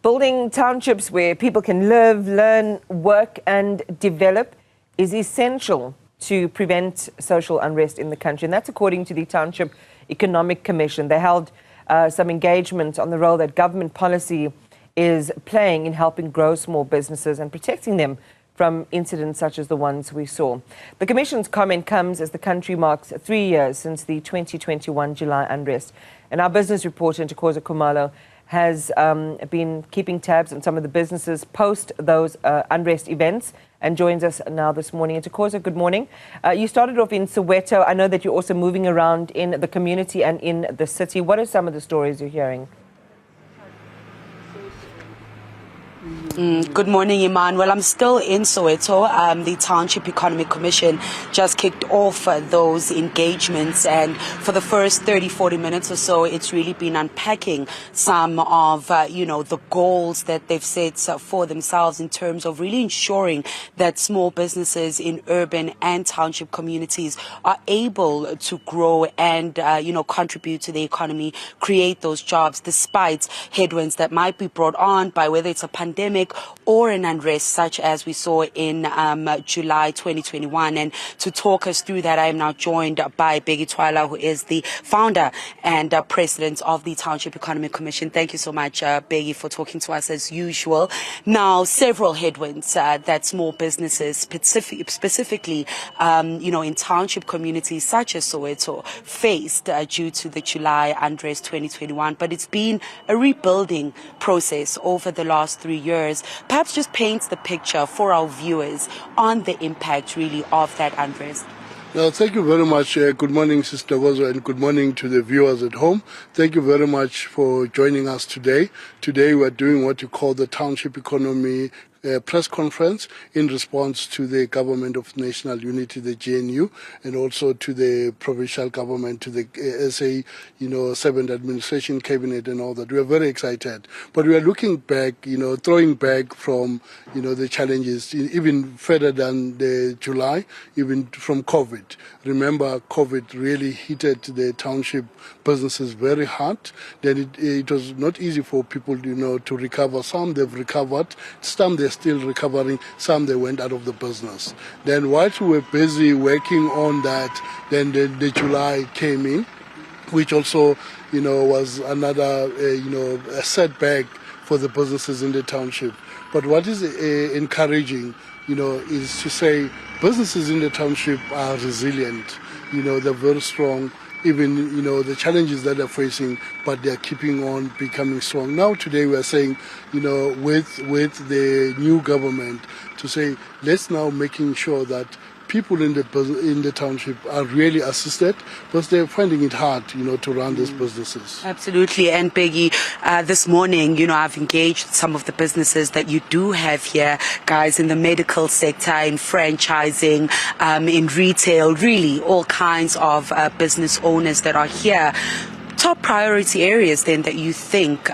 Building townships where people can live, learn, work and develop is essential to prevent social unrest in the country. And that's according to the Township Economic Commission. They held some engagement on the role that government policy is playing in helping grow small businesses and protecting them from incidents such as the ones we saw. The Commission's comment comes as the country marks 3 years since the 2021 July Unrest. And our business reporter, Ntokozo Khumalo, has been keeping tabs on some of the businesses post those unrest events and joins us now this morning. Ntokozo, good morning. You started off in Soweto. I know that you're also moving around in the community and in the city. What are some of the stories you're hearing? Good morning, Iman. Well, I'm still in Soweto. The Township Economic Commission just kicked off those engagements, and for the first 30-40 minutes or so, it's really been unpacking some of, the goals that they've set for themselves in terms of really ensuring that small businesses in urban and township communities are able to grow and, contribute to the economy, create those jobs despite headwinds that might be brought on by whether it's a pandemic or an unrest such as we saw in July 2021. And to talk us through that, I am now joined by Bheki Twala, who is the founder and president of the Township Economic Commission. Thank you so much, Bheki, for talking to us as usual. Now, several headwinds that small businesses, specifically, in township communities such as Soweto, faced due to the July Unrest 2021. But it's been a rebuilding process over the last 3 years. Perhaps just paints the picture for our viewers on the impact really of that unrest. Thank you very much. Good morning, Sister Ntokozo, and good morning to the viewers at home. Thank you very much for joining us today. Today we are doing what you call the Township Economy press conference in response to the Government of National Unity, the GNU, and also to the provincial government, to the SA, 7th Administration Cabinet and all that. We are very excited. But we are looking back, throwing back from, the challenges, even further than the July, even from COVID. Remember, COVID really hit the township businesses very hard. Then it was not easy for people, to recover. Some they've recovered, some they're still recovering, some they went out of the business. Then whilst we were busy working on that, then the July came in, which also, was another, a setback for the businesses in the township. But what is encouraging, is to say businesses in the township are resilient. They're very strong. Even, the challenges that they're facing, but they're keeping on becoming strong. Now, today we are saying, with the new government, to say, let's now making sure that people in the township are really assisted because they're finding it hard, to run these businesses. Absolutely. And Bheki, this morning, I've engaged some of the businesses that you do have here, guys, in the medical sector, in franchising, in retail, really all kinds of business owners that are here. Top priority areas then that you think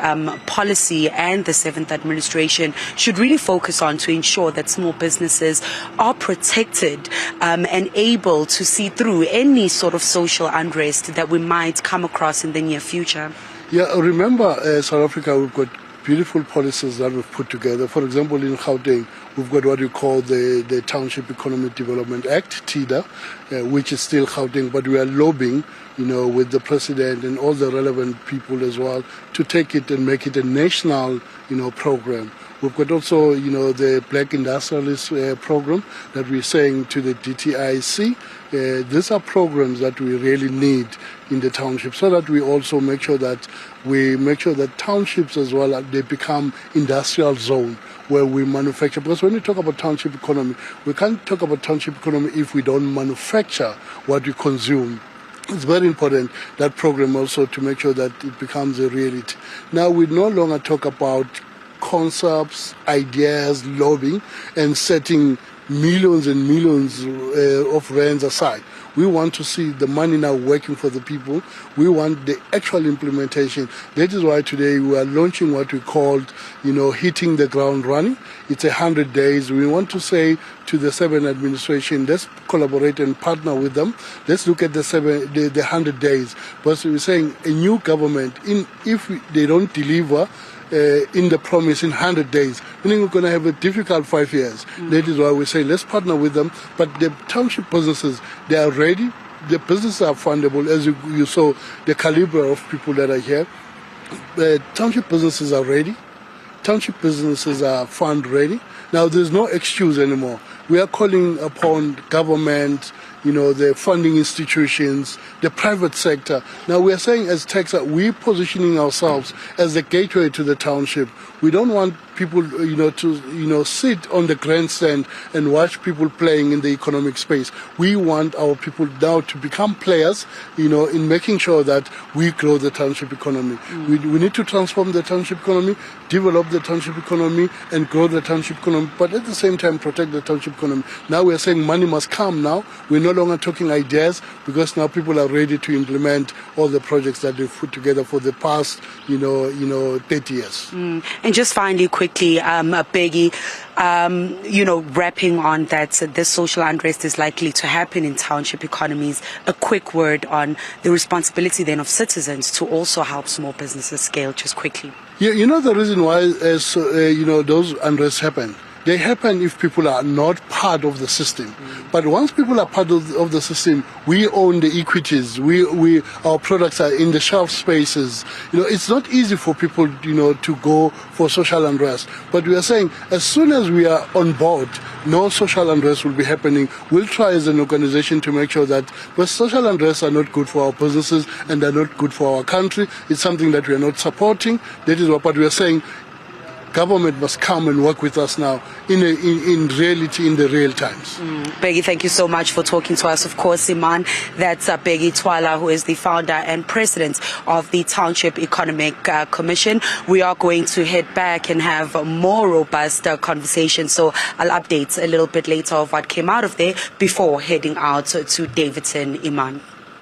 policy and the 7th administration should really focus on to ensure that small businesses are protected and able to see through any sort of social unrest that we might come across in the near future? Yeah, remember, South Africa, we've got beautiful policies that we've put together. For example, in Gauteng, we've got what we call the Township Economic Development Act, TIDA, which is still Gauteng, but we are lobbying, with the president and all the relevant people as well to take it and make it a national, program. We've got also, the Black Industrialist program that we're saying to the DTIC. These are programs that we really need in the township so that we also make sure that townships as well, they become industrial zone where we manufacture. Because when we talk about township economy, we can't talk about township economy if we don't manufacture what we consume. It's very important, that program also, to make sure that it becomes a reality. Now, we no longer talk about concepts, ideas, lobbying, and setting millions and millions of rands aside. We want to see the money now working for the people. We want the actual implementation. That is why today we are launching what we called, hitting the ground running. It's 100 days. We want to say to the 7th administration, let's collaborate and partner with them. Let's look at the 100 days. But we're saying a new government, if they don't deliver in the promise in 100 days, meaning we're going to have a difficult 5 years. That is why we say let's partner with them. But the township businesses, they are ready. The businesses are fundable, as you saw the caliber of people that are here. Township businesses are ready. Township businesses are fund ready. Now there's no excuse anymore. We are calling upon government, the funding institutions, the private sector. Now we are saying as Texas, we're positioning ourselves as the gateway to the township. We don't want people, to sit on the grandstand and watch people playing in the economic space. We want our people now to become players, in making sure that we grow the township economy. We need to transform the township economy, develop the township economy, and grow the township economy, but at the same time protect the township economy. Now we are saying money must come now. We're no longer talking ideas, because now people are ready to implement all the projects that they've put together for the past, 30 years. And just finally, quickly, Bheki, wrapping on that, this social unrest is likely to happen in township economies. A quick word on the responsibility then of citizens to also help small businesses scale, just quickly. Yeah, the reason why, those unrests happen. They happen if people are not part of the system. But once people are part of the system, we own the equities. Our products are in the shelf spaces. It's not easy for people, to go for social unrest. But we are saying as soon as we are on board, no social unrest will be happening. We'll try as an organization to make sure that social unrests are not good for our businesses and they're not good for our country. It's something that we are not supporting. That is what we are saying. Government must come and work with us now in reality, in the real times. Bheki, thank you so much for talking to us. Of course, Iman, that's Bheki Twala, who is the founder and president of the Township Economic Commission. We are going to head back and have a more robust conversation. So I'll update a little bit later of what came out of there before heading out to Davidson, Iman.